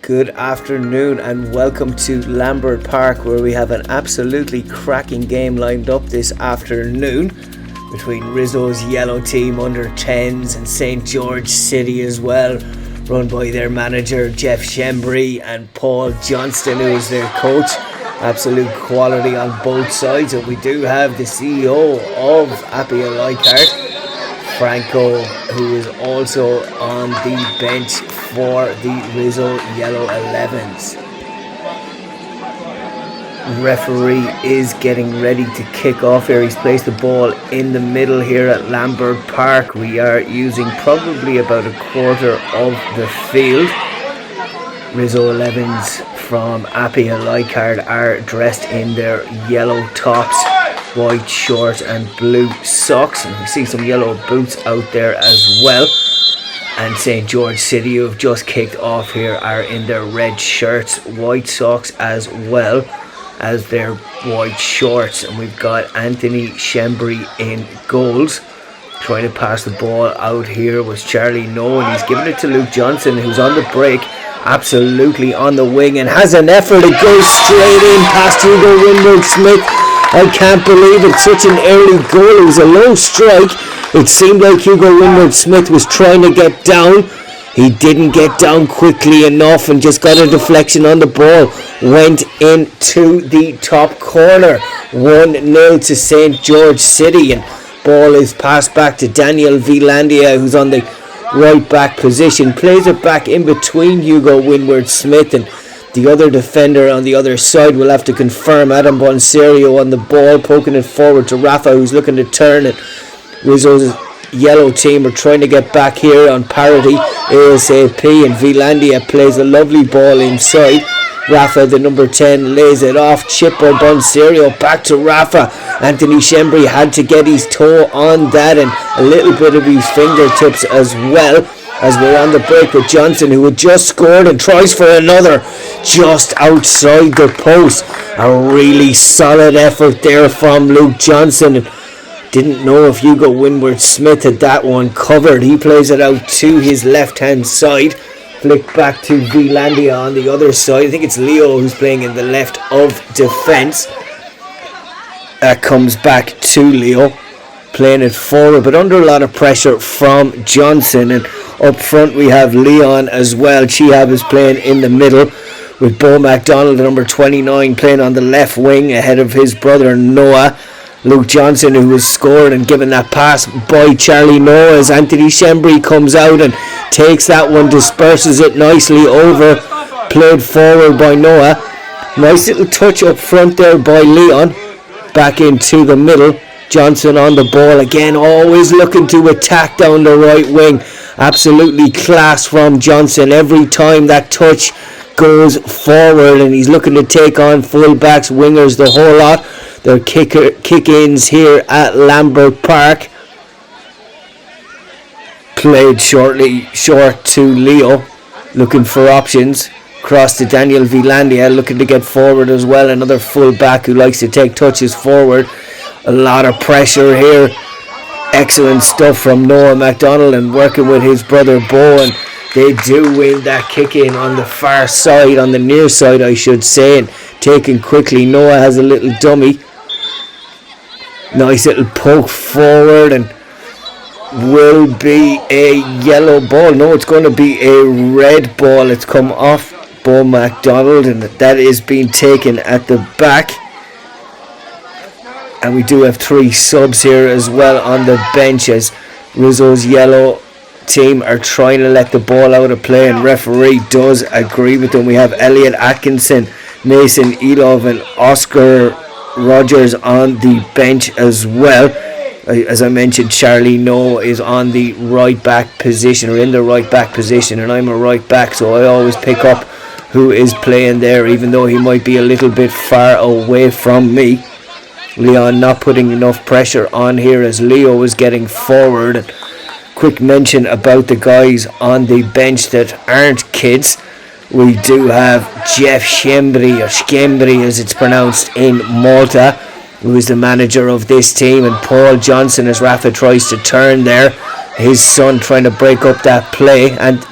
Good afternoon and welcome to Lambert Park, where we have an absolutely cracking game lined up this afternoon between Rizzo's yellow team under 10s and St. George City as well, run by their manager Jeff Shembry and Paul Johnston, who is their coach. Absolute quality on both sides. And we do have the CEO of Appia Leichhardt, Franco, who is also on the bench for the Rizzo Yellow 11s. The referee is getting ready to kick off here. He's placed the ball in the middle here at Lambert Park. We are using probably about a quarter of the field. Rizzo 11s from Appia Leichhardt are dressed in their yellow tops, white shorts and blue socks, and we see some yellow boots out there as well. And St. George City, who have just kicked off here, are in their red shirts, white socks as well as their white shorts. And we've got Anthony Shembry in goals. Trying to pass the ball out here was Charlie No, and he's giving it to Luke Johnson, who's on the break, absolutely on the wing, and has an effort. It goes straight in past Hugo Winward-Smith. I can't believe it's such an early goal. It was a low strike. It seemed like Hugo Winward-Smith was trying to get down. He didn't get down quickly enough and just got a deflection on the ball. Went into the top corner. 1-0 to St. George City. And ball is passed back to Daniel Vilandia, who's on the right back position. Plays it back in between Hugo Winward-Smith and the other defender on the other side. Will have to confirm. Adam Bonserio on the ball, poking it forward to Rafa, who's looking to turn it. Rizzo's yellow team are trying to get back here on parity ASAP, and Vilandia plays a lovely ball inside. Rafa, the number 10, lays it off. Chip by Bonserio, back to Rafa. Anthony Shembry had to get his toe on that and a little bit of his fingertips as well, as we're on the break with Johnson, who had just scored and tries for another just outside the post. A really solid effort there from Luke Johnson. And didn't know if Hugo Winward-Smith had that one covered. He plays it out to his left-hand side. Flick back to Vilandia on the other side. I think it's Leo who's playing in the left of defence. That comes back to Leo, playing it forward, but under a lot of pressure from Johnson. And up front we have Leon as well. Chihab is playing in the middle, with Bo McDonald, number 29, playing on the left wing ahead of his brother Noah. Luke Johnson, who has scored and given that pass by Charlie Noah, as Anthony Shembry comes out and takes that one, disperses it nicely over, played forward by Noah. Nice little touch up front there by Leon, back into the middle. Johnson on the ball again, always looking to attack down the right wing. Absolutely class from Johnson every time that touch goes forward, and he's looking to take on full-backs, wingers, the whole lot. Their kick-ins here at Lambert Park. Played short to Leo, looking for options. Cross to Daniel Vilandia, looking to get forward as well. Another full-back who likes to take touches forward. A lot of pressure here. Excellent stuff from Noah McDonald, and working with his brother Bo, and they do win that kick-in on the far side, on the near side I should say, and taken quickly. Noah has a little dummy. Nice little poke forward, and will be a yellow ball. No, it's going to be a red ball. It's come off Bo McDonald, and that is being taken at the back. And we do have 3 subs here as well on the bench, as Rizzo's yellow team are trying to let the ball out of play, and referee does agree with them. We have Elliot Atkinson, Mason Elov and Oscar Rogers on the bench as well. As I mentioned, Charlie No is on the right back position, or in the right back position, and I'm a right back, so I always pick up who is playing there, even though he might be a little bit far away from me. Leon not putting enough pressure on here as Leo is getting forward. Quick mention about the guys on the bench that aren't kids. We do have Jeff Shembry, or Shembry as it's pronounced in Malta, who is the manager of this team, and Paul Johnson, as Rafa tries to turn there. His son trying to break up that play, and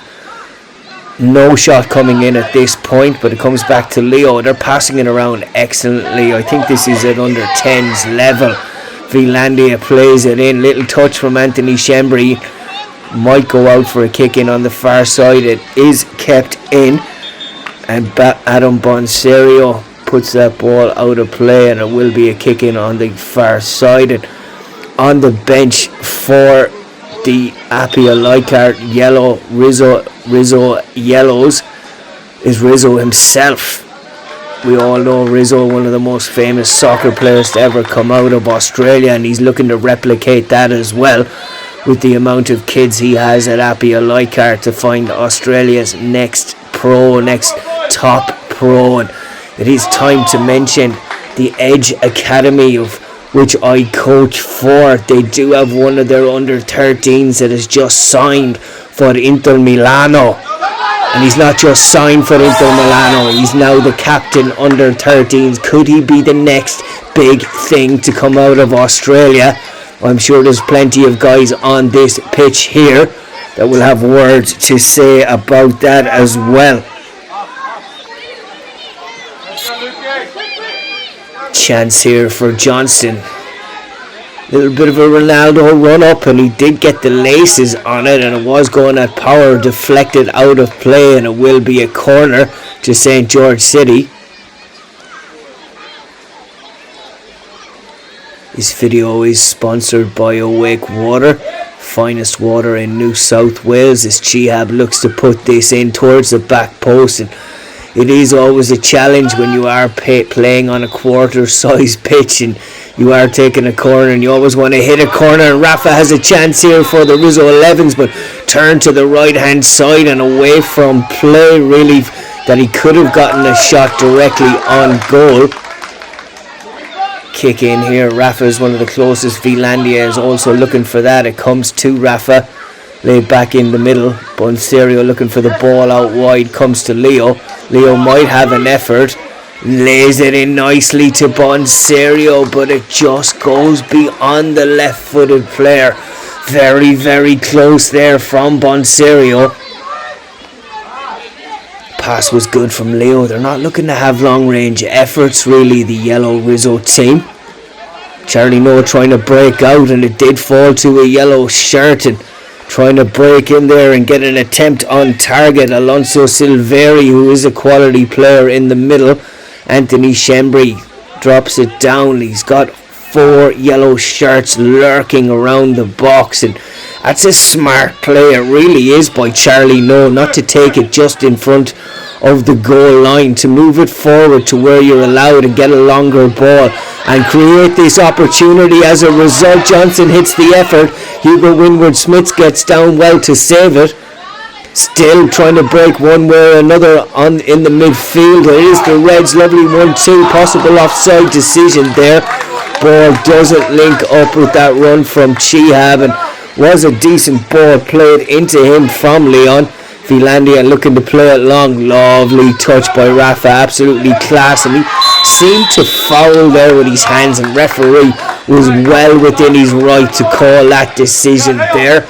No shot coming in at this point, but it comes back to Leo. They're passing it around excellently. I think this is at under 10s level. Finlandia plays it in. Little touch from Anthony Shembri. Might go out for a kick in on the far side. It is kept in. And Adam Bonserio puts that ball out of play, and it will be a kick in on the far side. And on the bench for the Appia Leichhardt yellow Rizzo yellows is Rizzo himself. We all know Rizzo, one of the most famous soccer players to ever come out of Australia, and he's looking to replicate that as well with the amount of kids he has at Appia Leichhardt to find Australia's next top pro. And it is time to mention the Edge Academy, of which I coach for. They do have one of their under 13s that has just signed for Inter Milano. And he's not just signed for Inter Milano, he's now the captain under 13s. Could he be the next big thing to come out of Australia? I'm sure there's plenty of guys on this pitch here that will have words to say about that as well. Chance here for Johnson. Little bit of a Ronaldo run up, and he did get the laces on it, and it was going at power, deflected out of play, and it will be a corner to St. George City. This video is sponsored by Awake Water, finest water in New South Wales, as Chihab looks to put this in towards the back post. And it is always a challenge when you are playing on a quarter size pitch and you are taking a corner, and you always want to hit a corner. And Rafa has a chance here for the Rizzo 11s, but turned to the right hand side and away from play, really, that he could have gotten a shot directly on goal. Kick in here. Rafa is one of the closest. Finlandia is also looking for that. It comes to Rafa, laid back in the middle. Bonserio looking for the ball out wide, comes to Leo. Leo might have an effort, lays it in nicely to Bonserio, but it just goes beyond the left-footed player. Very, very close there from Bonserio. Pass was good from Leo. They're not looking to have long-range efforts, really, the yellow Rizzo team. Charlie Noah trying to break out, and it did fall to a yellow shirt, and trying to break in there and get an attempt on target. Alonso Silveri, who is a quality player in the middle. Anthony Shembri drops it down. He's got 4 yellow shirts lurking around the box, and that's a smart play. It really is by Charlie No, not to take it just in front of the goal line, to move it forward to where you're allowed and get a longer ball and create this opportunity. As a result, Johnson hits the effort. Hugo Winward-Smith gets down well to save it. Still trying to break one way or another in the midfield. It is the Reds' lovely 1-2. Possible offside decision there. Ball doesn't link up with that run from Chihab, and was a decent ball played into him from Leon. Finlandia looking to play it long. Lovely touch by Rafa. Absolutely class. And he seemed to foul there with his hands, and referee was well within his right to call that decision there.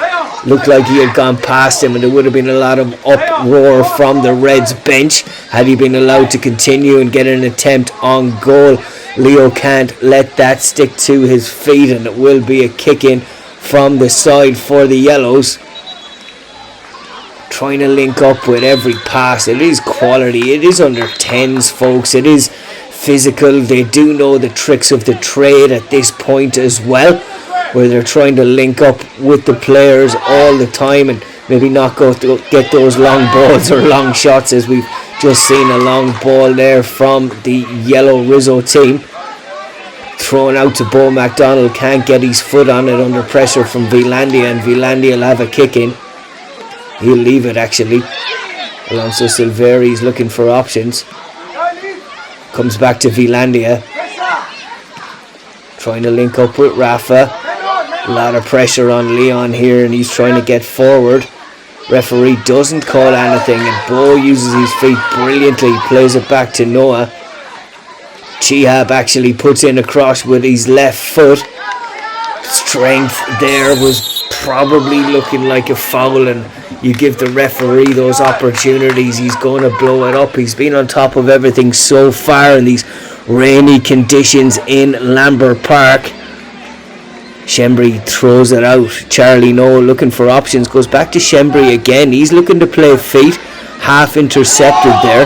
Looked like he had gone past him, and there would have been a lot of uproar from the Reds bench had he been allowed to continue and get an attempt on goal. Leo can't let that stick to his feet, and it will be a kick in from the side for the Yellows. Trying to link up with every pass. It is quality. It is under 10s, folks. It is physical. They do know the tricks of the trade at this point as well, where they're trying to link up with the players all the time and maybe not go to get those long balls or long shots, as we've just seen a long ball there from the yellow Rizzo team. Thrown out to Bo McDonald. Can't get his foot on it under pressure from Finlandia, and Finlandia will have a kick in. He'll leave it, actually. Alonso Silveri is looking for options. Comes back to Finlandia. Trying to link up with Rafa. A lot of pressure on Leon here, and he's trying to get forward. Referee doesn't call anything, and Bo uses his feet brilliantly. Plays it back to Noah. Chihab actually puts in a cross with his left foot. strength there was probably looking like a foul, and you give the referee those opportunities, he's going to blow it up. He's been on top of everything so far in these rainy conditions in Lambert Park. Shembry throws it out. Charlie Noel looking for options, goes back to Shembry again. He's looking to play feet, half intercepted there.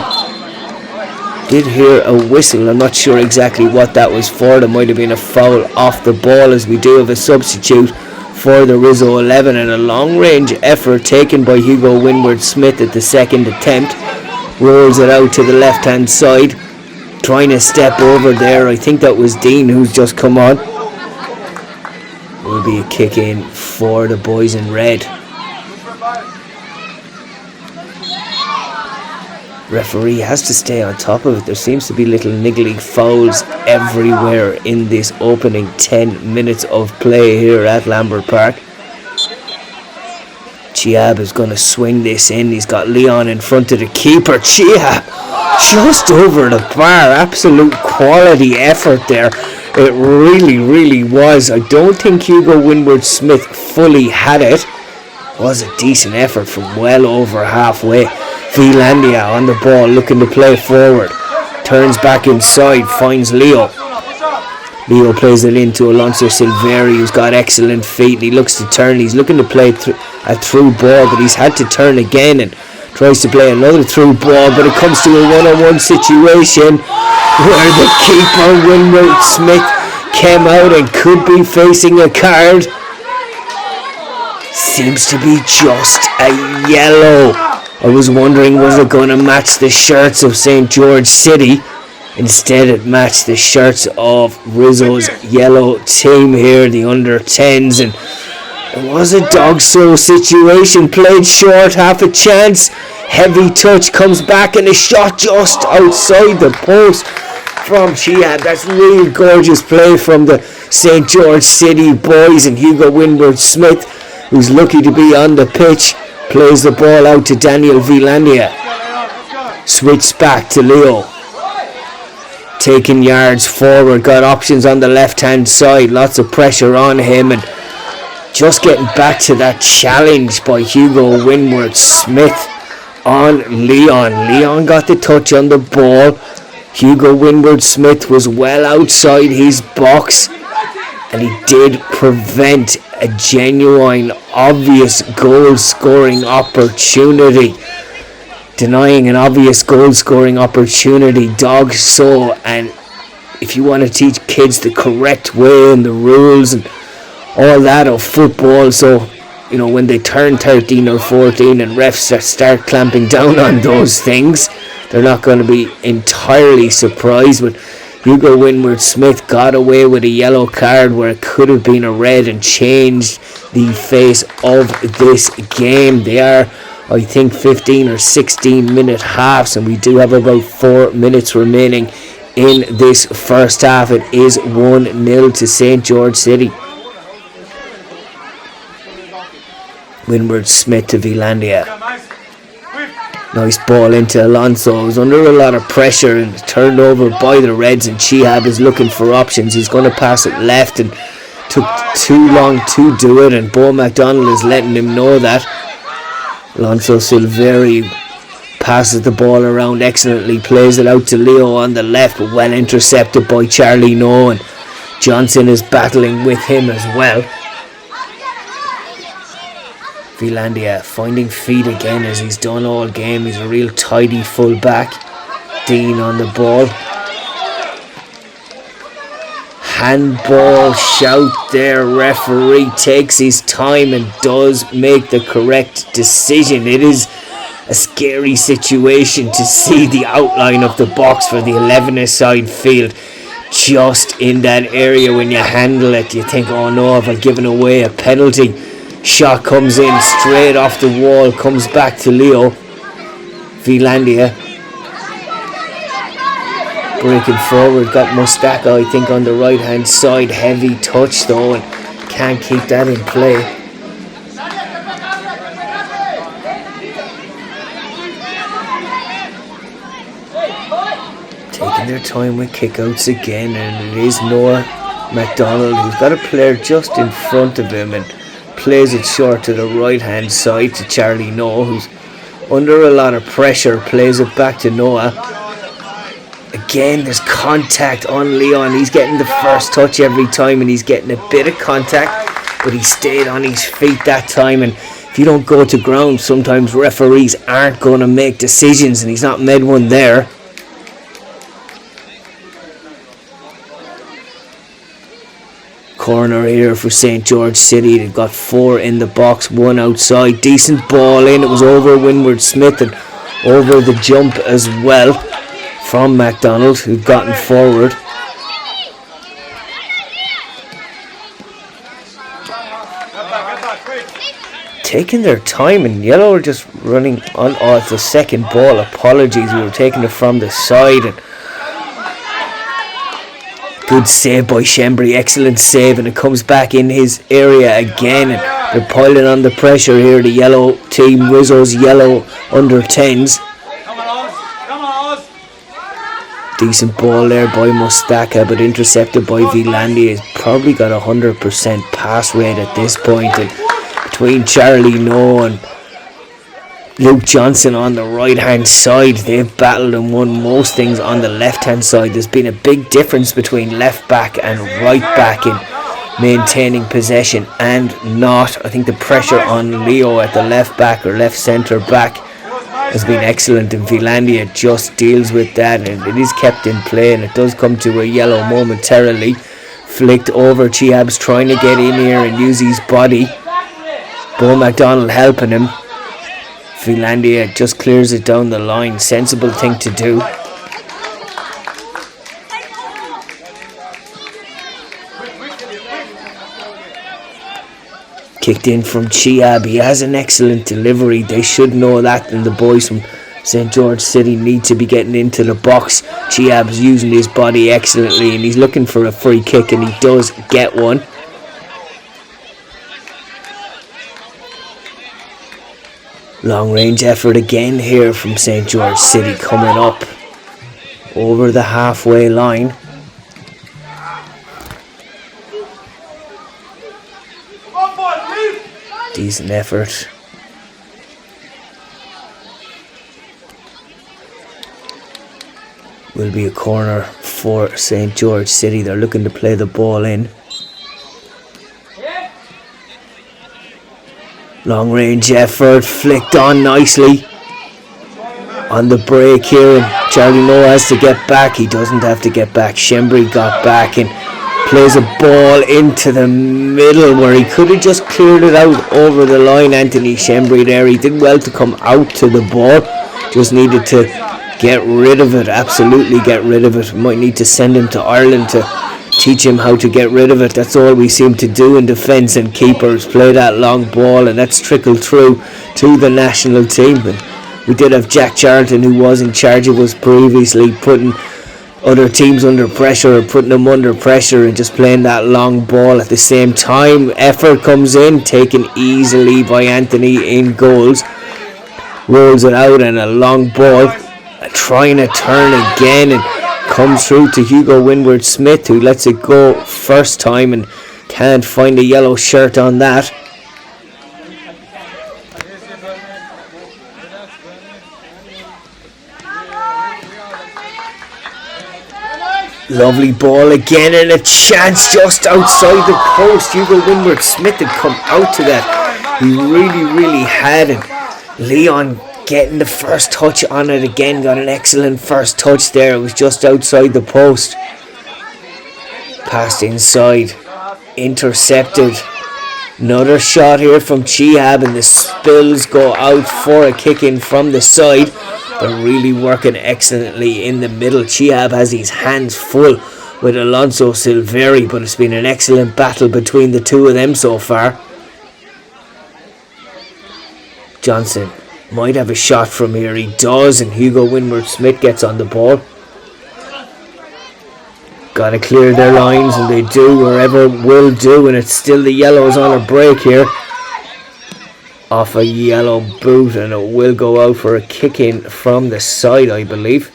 Did hear a whistle, I'm not sure exactly what that was for. There might have been a foul off the ball, as we do have a substitute for the Rizzo 11, and a long range effort taken by Hugo Winward-Smith at the second attempt. Rolls it out to the left hand side, trying to step over there. I think that was Dean who's just come on. Will be a kick in for the boys in red. Referee has to stay on top of it. There seems to be little niggly fouls everywhere in this opening 10 minutes of play here at Lambert Park. Chiab is going to swing this in. He's got Leon in front of the keeper. Chiab just over the bar. Absolute quality effort there. It really was. I don't think Hugo Winward-Smith fully had it. It was a decent effort from well over halfway. Vilandia on the ball, looking to play forward. Turns back inside, finds Leo. Leo plays it into Alonso Silveri, who's got excellent feet, and he looks to turn. He's looking to play a through ball, but he's had to turn again and tries to play another through ball, but it comes to a one-on-one situation where the keeper, Winward-Smith, came out and could be facing a card. Seems to be just a yellow. I was wondering, was it going to match the shirts of St. George City? Instead it matched the shirts of Rizzo's yellow team here, the under 10s, and it was a dog show situation. Played short, half a chance. Heavy touch, comes back, and a shot just outside the post from Chiab. That's really gorgeous play from the St. George City boys, and Hugo Winward-Smith, who's lucky to be on the pitch, plays the ball out to Daniel Vilandia. Switch back to Leo. Taking yards forward, got options on the left hand side, lots of pressure on him, and just getting back to that challenge by Hugo Winward-Smith on Leon. Leon got the touch on the ball. Hugo Winward-Smith was well outside his box, and he did prevent a genuine, obvious goal-scoring opportunity. Denying an obvious goal-scoring opportunity, dog so. And if you want to teach kids the correct way and the rules and all that of football, so you know when they turn 13 or 14 and refs start clamping down on those things, they're not going to be entirely surprised. But Hugo Winward-Smith got away with a yellow card where it could have been a red and changed the face of this game. They are, I think, 15 or 16 minute halves, and we do have about 4 minutes remaining in this first half. It is 1-0 to St. George City. Winward-Smith to Vilandia. Nice ball into Alonso. He was under a lot of pressure and turned over by the Reds, and Chiab is looking for options. He's going to pass it left and took too long to do it, and Bo McDonald is letting him know that. Alonso Silveri passes the ball around excellently, plays it out to Leo on the left, but well intercepted by Charlie No, and Johnson is battling with him as well. Vilandia finding feet again as he's done all game. He's a real tidy full back. Dean on the ball. Handball shout there. Referee takes his time and does make the correct decision. It is a scary situation to see the outline of the box for the 11-a-side field just in that area. When you handle it, you think, oh no, have I given away a penalty? Shot comes in straight off the wall, comes back to Leo. Vilandia breaking forward, got Mustaka I think on the right hand side. Heavy touch though, and can't keep that in play. Taking their time with kickouts again, and it is Noah McDonald, who's got a player just in front of him and plays it short to the right hand side to Charlie Noah, who's under a lot of pressure, plays it back to Noah. Again, there's contact on Leon. He's getting the first touch every time and he's getting a bit of contact, but he stayed on his feet that time. And if you don't go to ground, sometimes referees aren't going to make decisions, and he's not made one there. Corner here for St. George City. They've got 4 in the box, 1 outside. Decent ball in. It was over Winward Smith and over the jump as well from McDonald, who'd gotten forward. Taking their time, and Yellow are just running on. Oh, it's the second ball. Apologies, we were taking it from the side. And good save by Shembry, excellent save, and it comes back in his area again, and they're piling on the pressure here, the Yellow team, Rizzo's Yellow under 10s. Decent ball there by Mustaka, but intercepted by Vilandi. He's probably got 100% pass rate at this point, and between Charlie Noah and Luke Johnson on the right hand side, they've battled and won most things on the left hand side. There's been a big difference between left back and right back in maintaining possession and not. I think the pressure on Leo at the left back or left centre back has been excellent, and Vilandia just deals with that, and it is kept in play, and it does come to a Yellow momentarily. Flicked over, Chiab's trying to get in here and use his body. Bo McDonald helping him. Finlandia just clears it down the line. Sensible thing to do. Kicked in from Chiab. He has an excellent delivery. They should know that, and the boys from St. George City need to be getting into the box. Chiab's using his body excellently, and he's looking for a free kick, and he does get one. Long range effort again here from St. George City, coming up over the halfway line. Decent effort. Will be a corner for St. George City. They're looking to play the ball in. Long range effort, flicked on nicely on the break here, and Charlie Noah has to get back. He doesn't have to get back. Shembry got back and plays a ball into the middle where he could have just cleared it out over the line. Anthony Shembry there, he did well to come out to the ball, just needed to get rid of it, absolutely get rid of it. Might need to send him to Ireland to teach him how to get rid of it. That's all we seem to do in defence, and keepers play that long ball, and that's trickled through to the national team. And we did have Jack Charlton, who was in charge of us previously, putting other teams under pressure, or putting them under pressure and just playing that long ball at the same time. Effort comes in, taken easily by Anthony in goals, rolls it out, and a long ball, trying to turn again, and comes through to Hugo Winward Smith, who lets it go first time and can't find a yellow shirt on that. Lovely ball again, and a chance just outside the post. Hugo Winward Smith had come out to that. He really had it. Leon getting the first touch on it again, got an excellent first touch there. It was just outside the post. Passed inside, intercepted. Another shot here from Chihab, and the Spills go out for a kick in from the side. They're really working excellently in the middle. Chihab has his hands full with Alonso Silveri, but it's been an excellent battle between the two of them so far. Johnson might have a shot from here. He does, and Hugo Winward Smith gets on the ball. Gotta clear their lines, and they do, wherever will do, and it's still the Yellows on a break here. Off a yellow boot, and it will go out for a kick in from the side, I believe.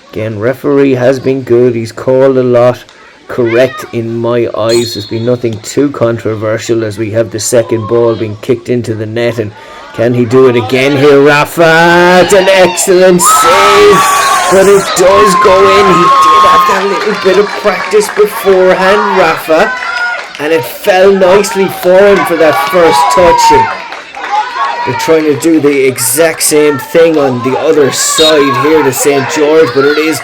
Again, referee has been good. He's called a lot. correct in my eyes. There's been nothing too controversial as we have the second ball being kicked into the net. And can he do it again here, Rafa? It's an excellent save, but it does go in. He did have that little bit of practice beforehand, Rafa, and it fell nicely for him for that first touch. And they're trying to do the exact same thing on the other side here to St. George, but it is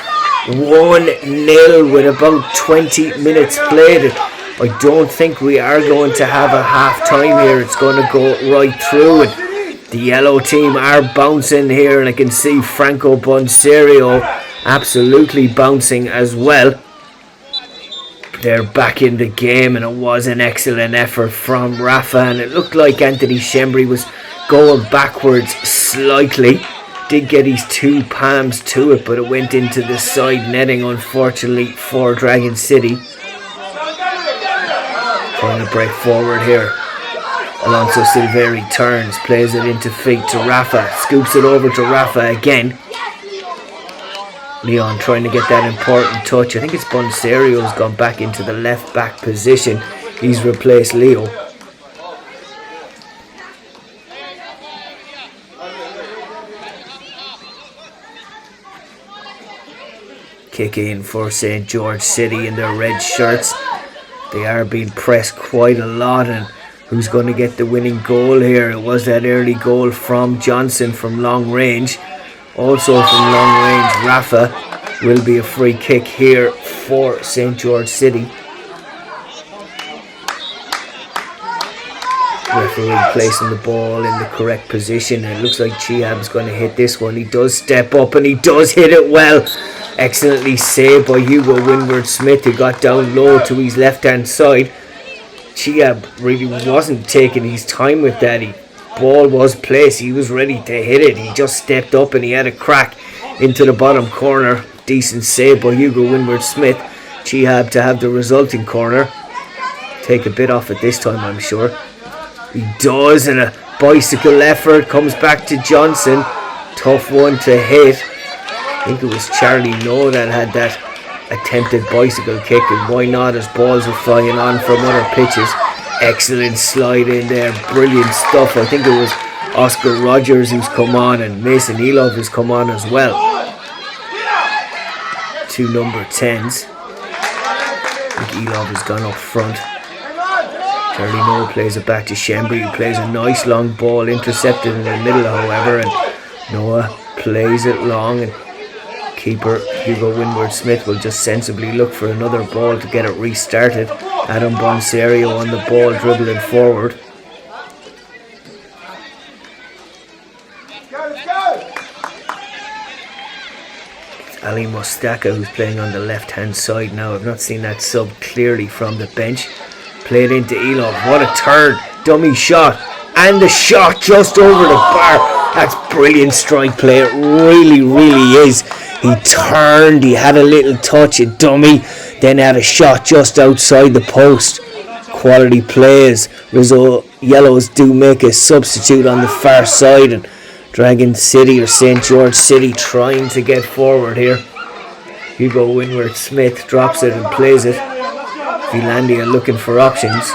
1-0 with about 20 minutes played. I don't think we are going to have a half time here. It's going to go right through it. The yellow team are bouncing here, and I can see Franco Bonserio absolutely bouncing as well. They're back in the game, and it was an excellent effort from Rafa, and it looked like Anthony Shembri was going backwards slightly. Did get his two palms to it, but it went into the side netting, unfortunately, for Dragon City. Trying to break forward here. Alonso Silveri turns, plays it into feet to Rafa, scoops it over to Rafa again. Leon trying to get that important touch. I think it's Bonserio's gone back into the left back position. He's replaced Leo. Kick in for St. George City in their red shirts. They are being pressed quite a lot, and who's going to get the winning goal here? It was that early goal from Johnson from long range. Also from long range, Rafa. Will be a free kick here for St. George City. Referee placing the ball in the correct position. It looks like Chihab's going to hit this one. He does step up and he does hit it well. Excellently saved by Hugo Winward-Smith, who got down low to his left hand side. Chihab really wasn't taking his time with that. Ball was placed, he was ready to hit it. He just stepped up and he had a crack into the bottom corner. Decent save by Hugo Winward-Smith. Chihab to have the resulting corner. Take a bit off it this time, I'm sure. He does, and a bicycle effort comes back to Johnson. Tough one to hit. I think it was Charlie Noah that had that attempted bicycle kick, and why not, as balls are flying on from other pitches. Excellent slide in there, brilliant stuff. I think it was Oscar Rogers who's come on, and Mason Elov has come on as well. Two number 10s. I think Elov has gone up front. Charlie Noah plays it back to Shembri, who plays a nice long ball, intercepted in the middle however, and Noah plays it long, and keeper Hugo Winward-Smith will just sensibly look for another ball to get it restarted. Adam Bonserio on the ball, dribbling forward. It's Ali Mostaka who's playing on the left hand side now. I've not seen that sub clearly from the bench. Played into Elov. What a turn. Dummy shot. And the shot just over the bar. That's brilliant strike play. It really, really is. He turned. He had a little touch. A dummy. Then had a shot just outside the post. Quality plays. Rizzo Yellows do make a substitute on the far side. And Dragon City or St. George City trying to get forward here. Hugo Winward-Smith drops it and plays it. Finlandia looking for options.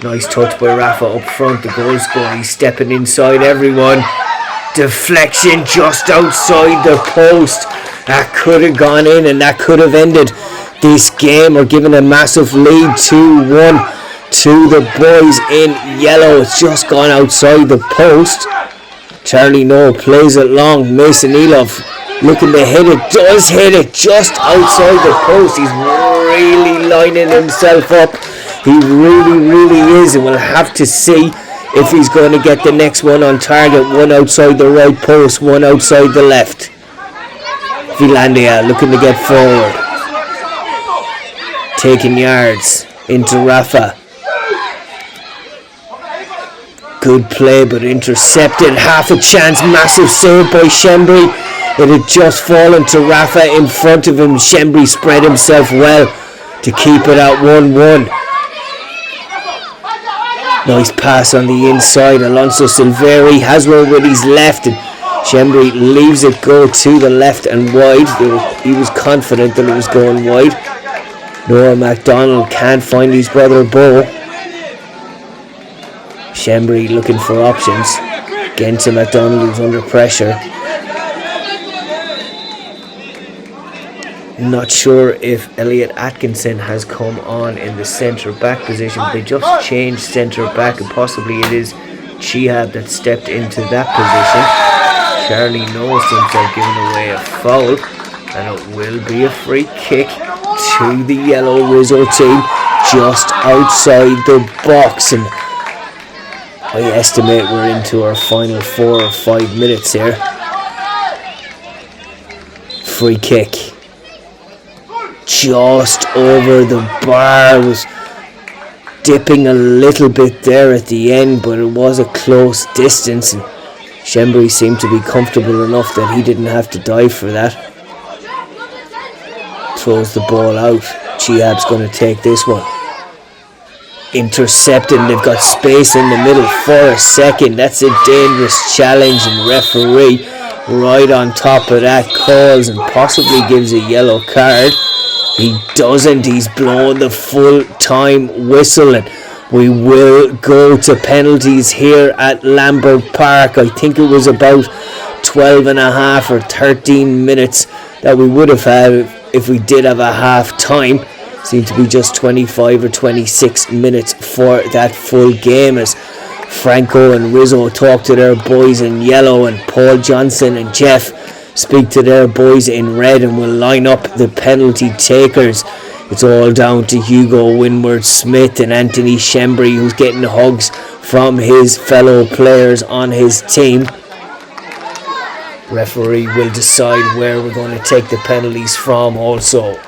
Nice touch by Rafa up front, the goal scorer. He's stepping inside everyone. Deflection just outside the post. That could have gone in and that could have ended this game or given a massive lead 2-1 to the boys in yellow. It's just gone outside the post. Charlie Noah plays it long. Mason Elov looking to hit it. Does hit it just outside the post. He's really lining himself up. He really is, and we'll have to see if he's going to get the next one on target. One outside the right post, one outside the left. Finlandia looking to get forward. Taking yards into Rafa. Good play but intercepted. Half a chance. Massive save by Shembri. It had just fallen to Rafa in front of him. Shembri spread himself well to keep it at 1-1. Nice pass on the inside. Alonso Silveri has one with his left, and Shembri leaves it go to the left and wide. He was confident that it was going wide. Noah MacDonald can't find his brother Bo. Shembry looking for options. Again to MacDonald, who's under pressure. Not sure if Elliot Atkinson has come on in the centre back position. They just changed centre back, and possibly it is Chihab that stepped into that position. Charlie Noah seems to have given away a foul, and it will be a free kick to the yellow Rizzo team just outside the box. And I estimate we're into our final 4 or 5 minutes here. Free kick. Just over the bar. Was dipping a little bit there at the end, but it was a close distance, and Shembry seemed to be comfortable enough that he didn't have to dive for that. Throws the ball out. Chihab's going to take this one. Intercepted, and they've got space in the middle for a second. That's a dangerous challenge, and referee right on top of that calls and possibly gives a yellow card. He doesn't. He's blown the full time whistle, and we will go to penalties here at Lambert Park. I think it was about 12 and a half or 13 minutes that we would have had if we did have a half time. Seemed to be just 25 or 26 minutes for that full game, as Franco and Rizzo talk to their boys in yellow, and Paul Johnson and Jeff speak to their boys in red, and will line up the penalty takers. It's all down to Hugo Winward-Smith and Anthony Shembry, who's getting hugs from his fellow players on his team. Referee will decide where we're going to take the penalties from also.